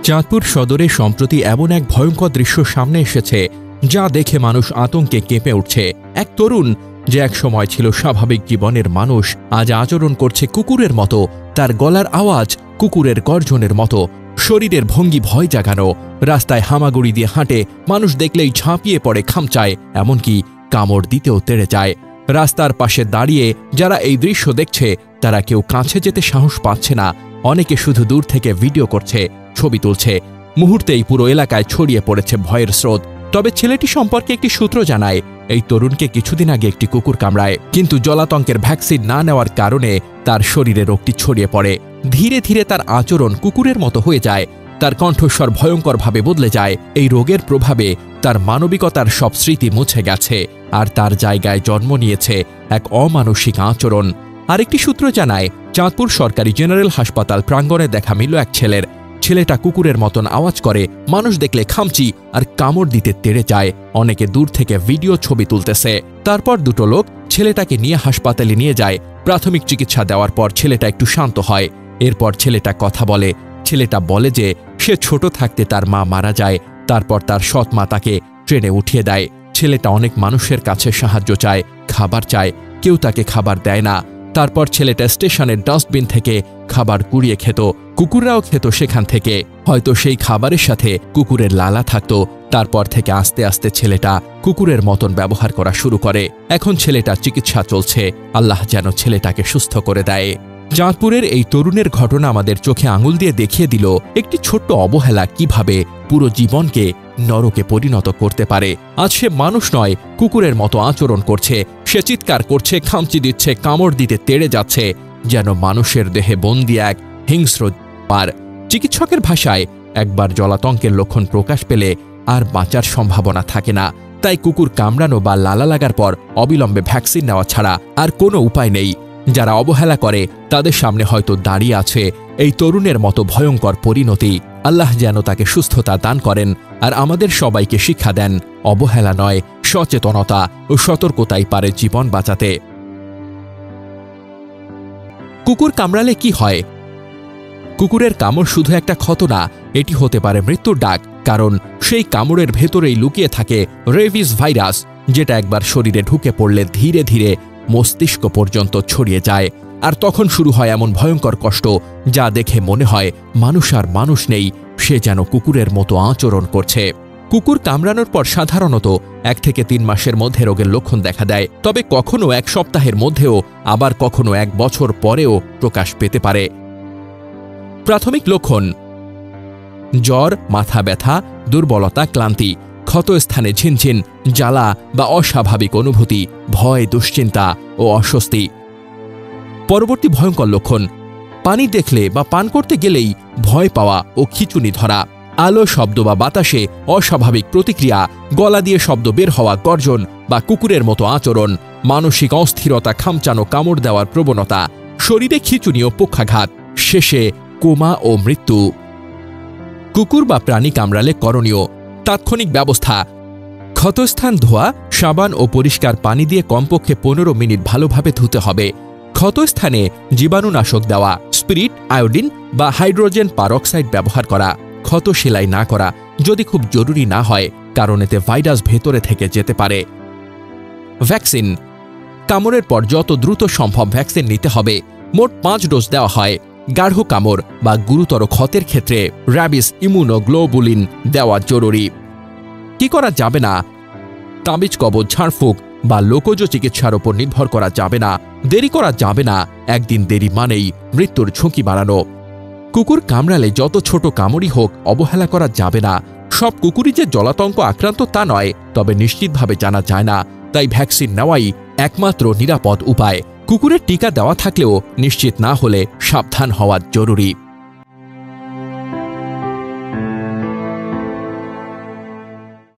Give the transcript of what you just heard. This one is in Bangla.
চাঁদপুর সদরে সম্প্রতি এমন এক ভয়ঙ্কর দৃশ্য সামনে এসেছে যা দেখে মানুষ আতঙ্কে কেঁপে উঠছে। এক তরুণ যে এক সময় ছিল স্বাভাবিক জীবনের মানুষ, আজ আচরণ করছে কুকুরের মতো। তার গলার আওয়াজ কুকুরের গর্জনের মতো, শরীরের ভঙ্গি ভয় জাগানো, রাস্তায় হামাগুড়ি দিয়ে হাঁটে, মানুষ দেখলেই ঝাঁপিয়ে পড়ে খামচায়, এমনকি কামড় দিতেও তেড়ে যায়। রাস্তার পাশে দাঁড়িয়ে যারা এই দৃশ্য দেখছে তারা কেউ কাছে যেতে সাহস পাচ্ছে না। অনেকে শুধু দূর থেকে ভিডিও করছে, ছবি তুলছে। মুহূর্তেই পুরো এলাকায় ছড়িয়ে পড়েছে ভয়ের স্রোত। তবে ছেলেটি সম্পর্কে একটি সূত্র জানায়, এই তরুণকে কিছুদিন আগে একটি কুকুর কামড়ায়, কিন্তু জলাতঙ্কের ভ্যাকসিন না নেওয়ার কারণে তার শরীরে রোগটি ছড়িয়ে পড়ে। ধীরে ধীরে তার আচরণ কুকুরের মতো হয়ে যায়, তার কণ্ঠস্বর ভয়ঙ্করভাবে বদলে যায়। এই রোগের প্রভাবে তার মানবিকতার সব স্মৃতি মুছে গেছে, আর তার জায়গায় জন্ম নিয়েছে এক অমানসিক আচরণ। আরেকটি সূত্র জানায়, চাঁদপুর সরকারি জেনারেল হাসপাতাল প্রাঙ্গণে দেখা মিলল এক ছেলেটা কুকুরের মতন আওয়াজ করে, মানুষ দেখলে খামচি আর কামড় দিতে তেড়ে যায়। অনেকে দূর থেকে ভিডিও ছবি তুলতেছে। তারপর দুটো লোক ছেলেটাকে নিয়ে হাসপাতালে নিয়ে যায়। প্রাথমিক চিকিৎসা দেওয়ার পর ছেলেটা একটু শান্ত হয়। এরপর ছেলেটা কথা বলে। ছেলেটা বলে যে সে ছোট থাকতে তার মা মারা যায়, তারপর তার সৎ মা তাকে ট্রেনে উঠিয়ে দেয়। ছেলেটা অনেক মানুষের কাছে সাহায্য চায়, খাবার চায়, কেউ তাকে খাবার দেয় না। তারপর ছেলেটা স্টেশনের ডাস্টবিন থেকে খাবার কুড়িয়ে খেত, কুকুররাও খেত সেখান থেকে। হয়তো সেই খাবারের সাথে কুকুরের লালা থাকতো। তারপর থেকে আস্তে আস্তে ছেলেটা কুকুরের মতন ব্যবহার করা শুরু করে। এখন ছেলেটার চিকিৎসা চলছে। আল্লাহ যেন ছেলেটাকে সুস্থ করে দেয়। চাঁদপুরের এই তরুণের ঘটনা আমাদের চোখে আঙুল দিয়ে দেখিয়ে দিল একটি ছোট্ট অবহেলা কিভাবে পুরো জীবনকে নরকে পরিণত করতে পারে। আজ সে মানুষ নয়, কুকুরের মতো আচরণ করছে। সে চিৎকার করছে, খামচি দিচ্ছে, কামড় দিতে তেড়ে যাচ্ছে, যেন মানুষের দেহে বন্দি এক হিংস্র পার। চিকিৎসকের ভাষায়, একবার জলাতঙ্কের লক্ষণ প্রকাশ পেলে আর বাঁচার সম্ভাবনা থাকে না। তাই কুকুর কামড়ানো বা লালা লাগার পর অবিলম্বে ভ্যাকসিন নেওয়া ছাড়া আর কোনো উপায় নেই। যারা অবহেলা করে তাদের সামনে হয়তো দাঁড়িয়ে আছে এই তরুণের মতো ভয়ঙ্কর পরিণতি। আল্লাহ যেন তাকে সুস্থতা দান করেন আর আমাদের সবাইকে শিক্ষা দেন, অবহেলা নয়, সচেতনতা ও সতর্কতাই পারে জীবন বাঁচাতে। কুকুর কামড়ালে কি হয়? কুকুরের কামড় শুধু একটা ক্ষত না, এটি হতে পারে মৃত্যুর ডাক। কারণ সেই কামড়ের ভেতরেই লুকিয়ে থাকে রেবিস ভাইরাস, যেটা একবার শরীরে ঢুকে পড়লে ধীরে ধীরে মস্তিষ্ক পর্যন্ত ছড়িয়ে যায়। আর তখন শুরু হয় এমন ভয়ঙ্কর কষ্ট যা দেখে মনে হয় মানুষ আর মানুষ নেই, সে যেন কুকুরের মতো আচরণ করছে। কুকুর কামড়ানোর পর সাধারণত 1 থেকে 3 মাসের মধ্যে রোগের লক্ষণ দেখা দেয়, তবে কখনো 1 সপ্তাহের মধ্যেও, আবার কখনো 1 বছর পরেও প্রকাশ পেতে পারে। প্রাথমিক লক্ষণ: জ্বর, মাথা ব্যথা, দুর্বলতা, ক্লান্তি, ক্ষতস্থানে ঝিনঝিন, জ্বালা বা অস্বাভাবিক অনুভূতি, ভয়, দুশ্চিন্তা ও অস্বস্তি। পরবর্তী ভয়ঙ্কর লক্ষণ: পানি দেখলে বা পান করতে গেলেই ভয় পাওয়া ও খিঁচুনি ধরা, আলো, শব্দ বা বাতাসে অস্বাভাবিক প্রতিক্রিয়া, গলা দিয়ে শব্দ বের হওয়া, গর্জন বা কুকুরের মতো আচরণ, মানসিক অস্থিরতা, খামচানো, কামড় দেওয়ার প্রবণতা, শরীরে খিঁচুনি ও পক্ষাঘাত, শেষে কোমা ও মৃত্যু। কুকুর বা প্রাণী কামড়ালে করণীয়: তাৎক্ষণিক ব্যবস্থা, ক্ষতস্থান ধোয়া, সাবান ও পরিষ্কার পানি দিয়ে কমপক্ষে 15 মিনিট ভালোভাবে ধুতে হবে। ক্ষতস্থানে জীবাণুনাশক দেওয়া, স্পিরিট, আয়োডিন বা হাইড্রোজেন পারক্সাইড ব্যবহার করা। ক্ষত সেলাই না করা যদি খুব জরুরি না হয়, কারণ এতে ভাইরাস ভেতরে থেকে যেতে পারে। ভ্যাকসিন: কামড়ের পর যত দ্রুত সম্ভব ভ্যাকসিন নিতে হবে। মোট 5 ডোজ দেওয়া হয়। গাঢ় কামড় বা গুরুতর ক্ষতের ক্ষেত্রে র্যাবিস ইমিউনোগ্লোবুলিন দেওয়া জরুরি। কি করা যাবে না? তাবিজ, কবজ, ঝাড়ফুঁক বা লোকজ চিকিৎসার ওপর নির্ভর করা যাবে না। দেরি করা যাবে না, একদিন দেরি মানেই মৃত্যুর ঝুঁকি বাড়ানো। কুকুর কামড়ালে যত ছোট কামড়ই হোক অবহেলা করা যাবে না। সব কুকুরই যে জলাতঙ্ক আক্রান্ত তা নয়, তবে নিশ্চিতভাবে জানা যায় না। তাই ভ্যাকসিন নেওয়াই একমাত্র নিরাপদ উপায়। কুকুরের টিকা দেওয়া থাকলেও নিশ্চিত না হলে সাবধান হওয়া জরুরি।